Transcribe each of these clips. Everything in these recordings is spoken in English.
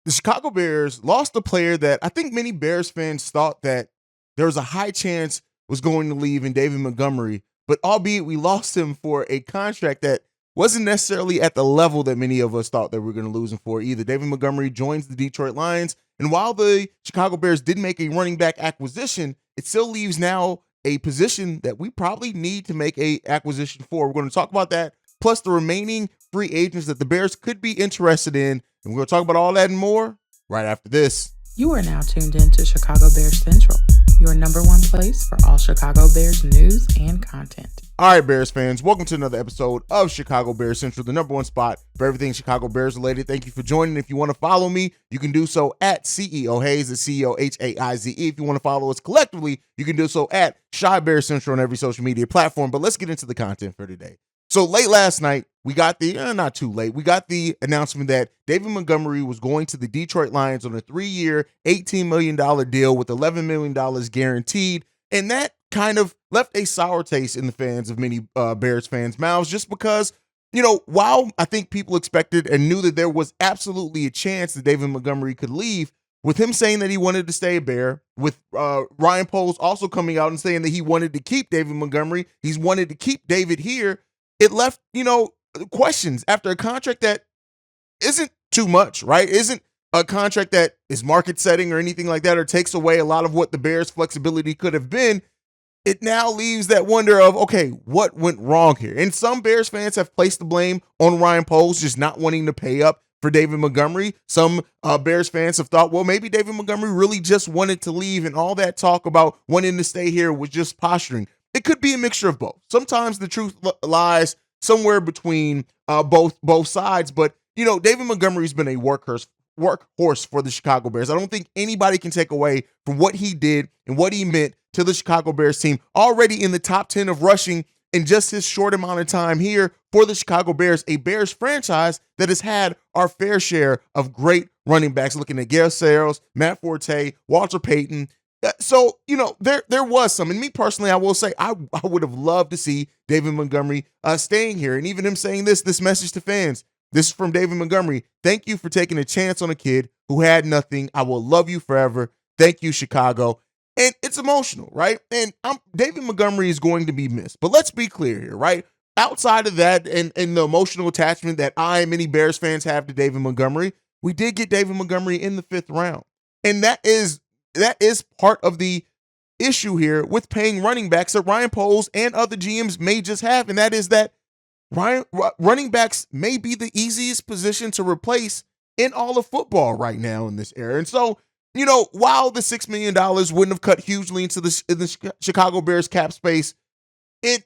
the Chicago Bears lost a player that I think many Bears fans thought that there was a high chance was going to leave in David Montgomery, but albeit we lost him for a contract that wasn't necessarily at the level that many of us thought that we were going to lose him for either. David Montgomery joins the Detroit Lions, and while the Chicago Bears did make a running back acquisition, it still leaves now a position that we probably need to make a acquisition for. We're going to talk about that, plus the remaining free agents that the Bears could be interested in, and we're going to talk about all that and more right after this. You are now tuned in to Chicago Bears Central, your number one place for all Chicago Bears news and content. All right, Bears fans, welcome to another episode of Chicago Bears Central, the number one spot for everything Chicago Bears related. Thank you for joining. If you want to follow me, you can do so at CEO Haize, the CEO Haize. If you want to follow us collectively, you can do so at Chi Bears Central on every social media platform. But let's get into the content for today. So late last night, we got the, not too late, we got the announcement that David Montgomery was going to the Detroit Lions on a 3-year, $18 million deal with $11 million guaranteed. And that kind of left a sour taste in the fans of many Bears fans' mouths, just because, while I think people expected and knew that there was absolutely a chance that David Montgomery could leave, with him saying that he wanted to stay a Bear, with Ryan Poles also coming out and saying that he wanted to keep David Montgomery, he's wanted to keep David here, it left, questions after a contract that isn't too much, right? Isn't a contract that is market setting or anything like that, or takes away a lot of what the Bears' flexibility could have been. It now leaves that wonder of, okay, what went wrong here? And some Bears fans have placed the blame on Ryan Poles just not wanting to pay up for David Montgomery. Some Bears fans have thought, well, maybe David Montgomery really just wanted to leave, and all that talk about wanting to stay here was just posturing. It could be a mixture of both. Sometimes the truth lies somewhere between both sides, but David Montgomery's been a workhorse for the Chicago Bears. I don't think anybody can take away from what he did and what he meant to the Chicago Bears team. Already in the top 10 of rushing in just his short amount of time here for the Chicago Bears, a Bears franchise that has had our fair share of great running backs, looking at Gale Sayers, Matt Forte, Walter Payton. So, there was some. And me personally, I will say I would have loved to see David Montgomery staying here. And even him saying this message to fans. This is from David Montgomery. Thank you for taking a chance on a kid who had nothing. I will love you forever. Thank you, Chicago. And it's emotional, right? And David Montgomery is going to be missed. But let's be clear here, right? Outside of that and the emotional attachment that I and many Bears fans have to David Montgomery, we did get David Montgomery in the 5th round. And that is part of the issue here with paying running backs that Ryan Poles and other GMs may just have. And that is that running backs may be the easiest position to replace in all of football right now in this era. And so, while the $6 million wouldn't have cut hugely into the Chicago Bears cap space, it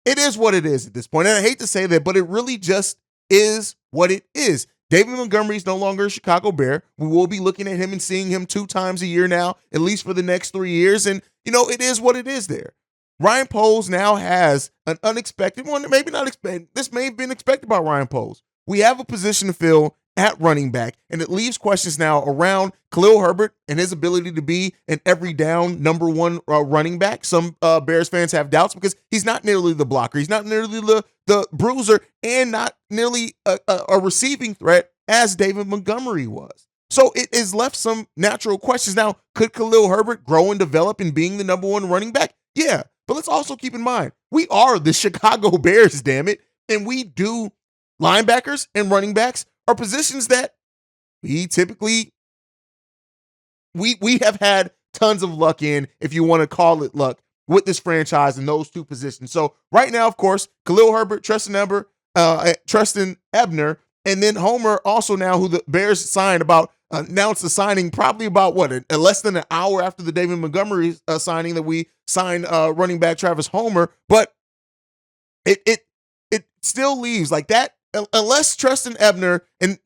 is what it is at this point. And I hate to say that, but it really just is what it is. David Montgomery is no longer a Chicago Bear. We will be looking at him and seeing him 2 times a year now, at least for the next 3 years. And, it is what it is there. Ryan Poles now has an unexpected one, maybe not expected. This may have been expected by Ryan Poles. We have a position to fill at running back, and it leaves questions now around Khalil Herbert and his ability to be an every down number one running back. Some Bears fans have doubts because he's not nearly the blocker. He's not nearly the bruiser, and not nearly a receiving threat as David Montgomery was. So it has left some natural questions. Now, could Khalil Herbert grow and develop in being the number one running back? Yeah. But let's also keep in mind, we are the Chicago Bears, damn it. And we do linebackers and running backs are positions that we typically, we have had tons of luck in, if you want to call it luck, with this franchise in those 2 positions. So right now, of course, Khalil Herbert, Treston Ebner, and then Homer also now, who the Bears signed announced the signing probably about less than an hour after the David Montgomery signing that we signed running back Travis Homer. But it still leaves like that unless Treston Ebner, and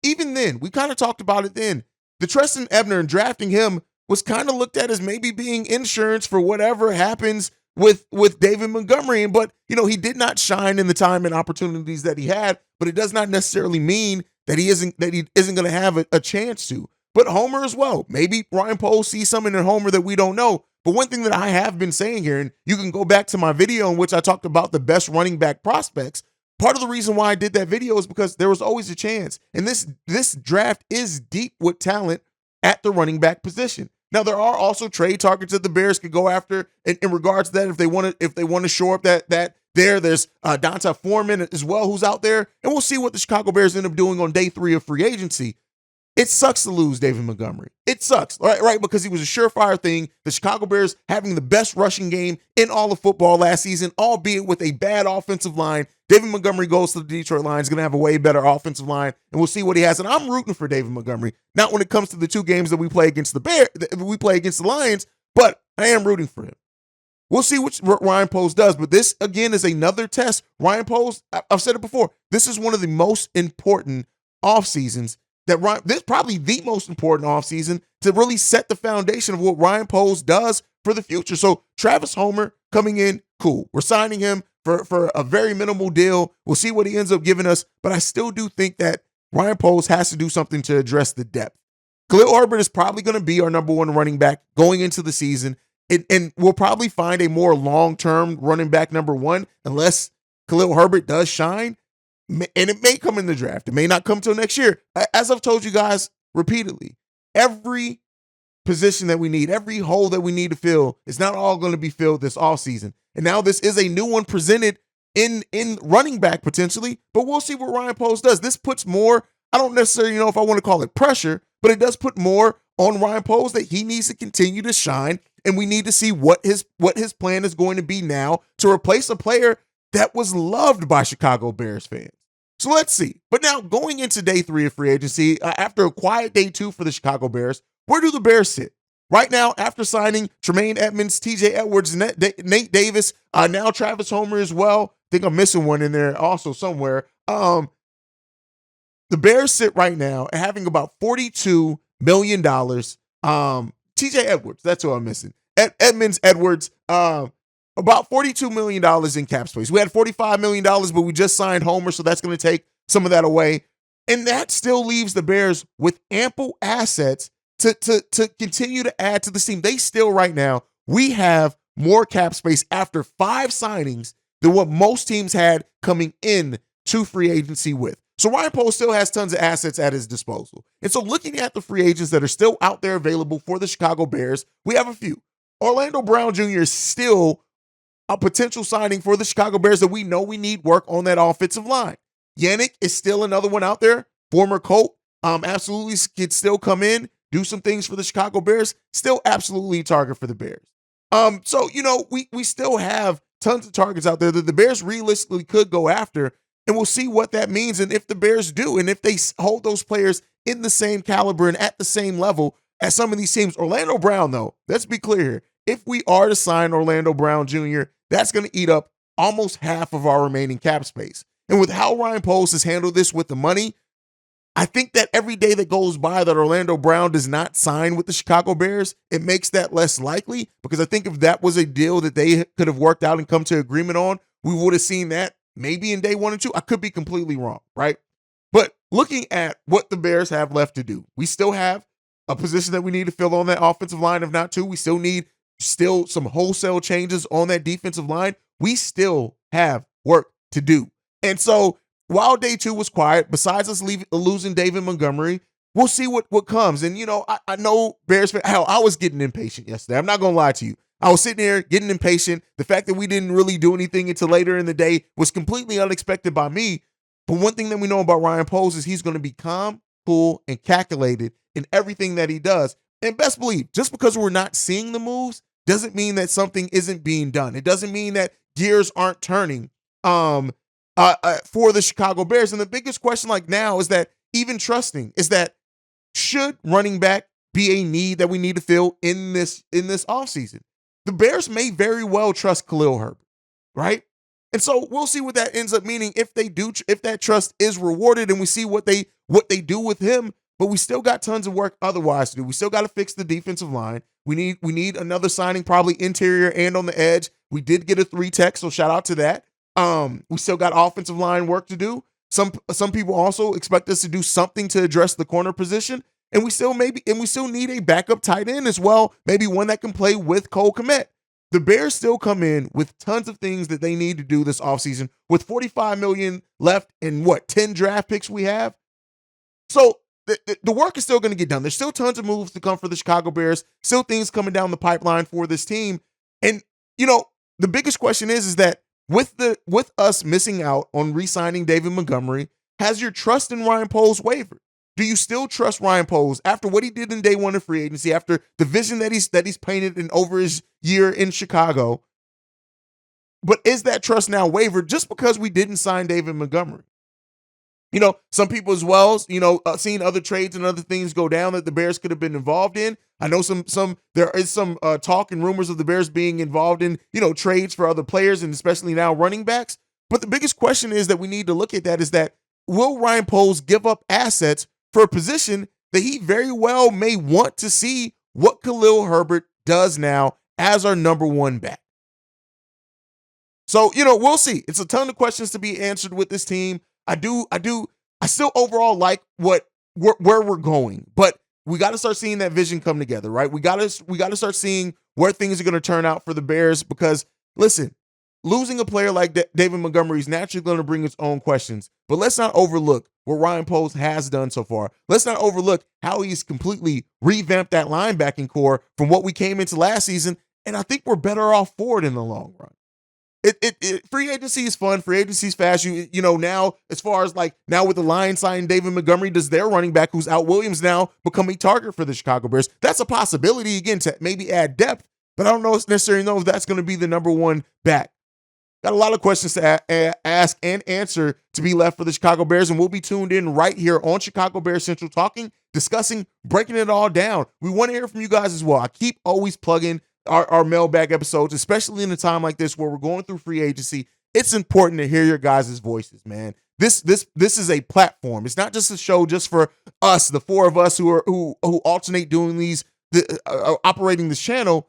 even then we kind of talked about it then. The Treston Ebner and drafting him was kind of looked at as maybe being insurance for whatever happens with David Montgomery. But he did not shine in the time and opportunities that he had. But it does not necessarily mean that he isn't going to have a chance to. But Homer as well. Maybe Ryan Poles sees something in Homer that we don't know. But one thing that I have been saying here, and you can go back to my video in which I talked about the best running back prospects, part of the reason why I did that video is because there was always a chance. And this draft is deep with talent at the running back position. Now, there are also trade targets that the Bears could go after in regards to that if they want to shore up that there's Donta Foreman as well who's out there. And we'll see what the Chicago Bears end up doing on day 3 of free agency. It sucks to lose David Montgomery. It sucks, right? Because he was a surefire thing. The Chicago Bears having the best rushing game in all of football last season, albeit with a bad offensive line. David Montgomery goes to the Detroit Lions, going to have a way better offensive line, and we'll see what he has. And I'm rooting for David Montgomery, not when it comes to the 2 games that we play against the Lions, but I am rooting for him. We'll see what Ryan Poles does, but this, again, is another test. Ryan Poles, I've said it before, this is one of the most important offseasons this is probably the most important offseason to really set the foundation of what Ryan Poles does for the future. So Travis Homer coming in, cool. We're signing him for a very minimal deal. We'll see what he ends up giving us, but I still do think that Ryan Poles has to do something to address the depth. Khalil Herbert is probably going to be our number 1 running back going into the season, and we'll probably find a more long-term running back number 1 unless Khalil Herbert does shine. And it may come in the draft. It may not come till next year. As I've told you guys repeatedly, every position that we need, every hole that we need to fill is not all going to be filled this offseason. And now this is a new one presented in running back potentially, but we'll see what Ryan Poles does. This puts more, I don't necessarily know if I want to call it pressure, but it does put more on Ryan Poles that he needs to continue to shine, and we need to see what his plan is going to be now to replace a player that was loved by Chicago Bears fans. So let's see. But now going into day 3 of free agency, after a quiet day 2 for the Chicago Bears, where do the Bears sit? Right now, after signing Tremaine Edmonds, TJ Edwards, Nate Davis, now Travis Homer as well. I think I'm missing one in there also somewhere. The Bears sit right now at having about $42 million. TJ Edwards, that's who I'm missing. Edmonds, Edwards, about $42 million in cap space. We had $45 million, but we just signed Homer, so that's going to take some of that away. And that still leaves the Bears with ample assets to continue to add to the team. They still, right now, we have more cap space after 5 signings than what most teams had coming in to free agency with. So Ryan Poles still has tons of assets at his disposal. And so looking at the free agents that are still out there available for the Chicago Bears, we have a few. Orlando Brown Jr. is still a potential signing for the Chicago Bears that we know we need work on that offensive line. Yannick is still another one out there. Former Colt, absolutely could still come in, do some things for the Chicago Bears. Still absolutely a target for the Bears. So, we still have tons of targets out there that the Bears realistically could go after, and we'll see what that means and if the Bears do, and if they hold those players in the same caliber and at the same level as some of these teams. Orlando Brown, though, let's be clear here. If we are to sign Orlando Brown Jr., that's going to eat up almost half of our remaining cap space. And with how Ryan Poles has handled this with the money, I think that every day that goes by that Orlando Brown does not sign with the Chicago Bears, it makes that less likely, because I think if that was a deal that they could have worked out and come to agreement on, we would have seen that maybe in day 1 or 2. I could be completely wrong, right? But looking at what the Bears have left to do, we still have a position that we need to fill on that offensive line, if not 2. We still need some wholesale changes on that defensive line. We still have work to do. And so while day 2 was quiet, besides us losing David Montgomery, we'll see what comes. And, I know Bears fans, hell, I was getting impatient yesterday. I'm not going to lie to you. I was sitting there getting impatient. The fact that we didn't really do anything until later in the day was completely unexpected by me. But one thing that we know about Ryan Poles is he's going to be calm, cool, and calculated in everything that he does. And best believe, just because we're not seeing the moves doesn't mean that something isn't being done. It doesn't mean that gears aren't turning for the Chicago Bears. And the biggest question now is that should running back be a need that we need to fill in this offseason? The Bears may very well trust Khalil Herbert, right? And so we'll see what that ends up meaning if that trust is rewarded, and we see what they do with him. But we still got tons of work otherwise to do. We still got to fix the defensive line. We need another signing, probably interior and on the edge. We did get a 3-tech, so shout out to that. We still got offensive line work to do. Some people also expect us to do something to address the corner position, and we still need a backup tight end as well. Maybe one that can play with Cole Kmet. the Bears still come in with tons of things that they need to do this offseason with $45 million left and 10 draft picks we have. So the work is still going to get done. There's still tons of moves to come for the Chicago Bears, still things coming down the pipeline for this team. And, the biggest question is that with us missing out on re-signing David Montgomery, has your trust in Ryan Poles wavered? Do you still trust Ryan Poles after what he did in day one of free agency, after the vision that he's painted in over his year in Chicago? But is that trust now wavered just because we didn't sign David Montgomery? Some people as well, seeing other trades and other things go down that the Bears could have been involved in. I know there is some talk and rumors of the Bears being involved in, trades for other players and especially now running backs. But the biggest question is that we need to look at that is that will Ryan Poles give up assets for a position that he very well may want to see what Khalil Herbert does now as our number one back? So, we'll see. It's a ton of questions to be answered with this team. I still overall like where we're going, but we got to start seeing that vision come together, right? We got to start seeing where things are going to turn out for the Bears because, listen, losing a player like David Montgomery is naturally going to bring its own questions, but let's not overlook what Ryan Poles has done so far. Let's not overlook how he's completely revamped that linebacking core from what we came into last season, and I think we're better off for it in the long run. Free agency is fun. Free agency is fast. Now as far as now with the Lions signing David Montgomery, does their running back who's out Williams now become a target for the Chicago Bears? That's a possibility again to maybe add depth, but I don't necessarily know if that's going to be the number one back. Got a lot of questions to ask and answer to be left for the Chicago Bears, and we'll be tuned in right here on Chicago Bears Central, discussing, breaking it all down. We want to hear from you guys as well. I keep always plugging our mailbag episodes, especially in a time like this where we're going through free agency. It's important to hear your guys' voices, man. This is a platform. It's not just a show just for us, the four of us who alternate doing operating this channel.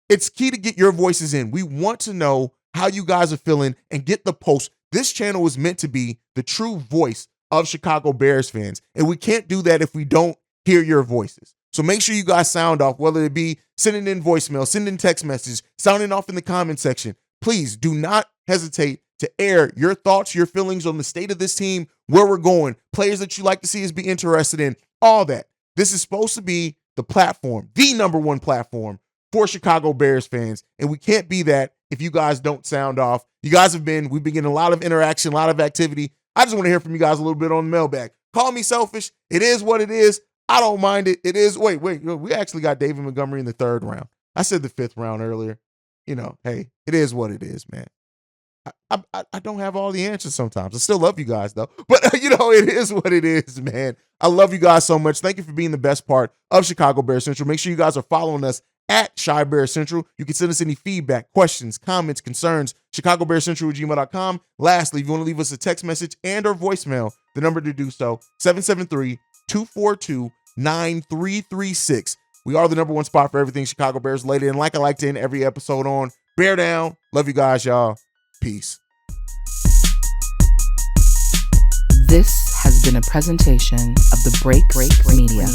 It's key to get your voices in. We want to know how you guys are feeling and get the post. This channel is meant to be the true voice of Chicago Bears fans, and we can't do that if we don't hear your voices. So make sure you guys sound off, whether it be sending in voicemail, sending text messages, sounding off in the comment section. Please do not hesitate to air your thoughts, your feelings on the state of this team, where we're going, players that you like to see us be interested in, all that. This is supposed to be the platform, the number one platform for Chicago Bears fans, and we can't be that if you guys don't sound off. We've been getting a lot of interaction, a lot of activity. I just want to hear from you guys a little bit on the mailbag. Call me selfish. It is what it is. I don't mind it. It is. Wait. We actually got David Montgomery in the 3rd round. I said the 5th round earlier. Hey, it is what it is, man. I don't have all the answers sometimes. I still love you guys, though. But, it is what it is, man. I love you guys so much. Thank you for being the best part of Chicago Bears Central. Make sure you guys are following us at Chi Bears Central. You can send us any feedback, questions, comments, concerns, chicagobearcentral@gmail.com. Lastly, if you want to leave us a text message and or voicemail, the number to do so, 773-242-9336. We are the number one spot for everything Chicago Bears related. And like I like to end every episode on, bear down. Love you guys, y'all. Peace. This has been a presentation of the Break Media.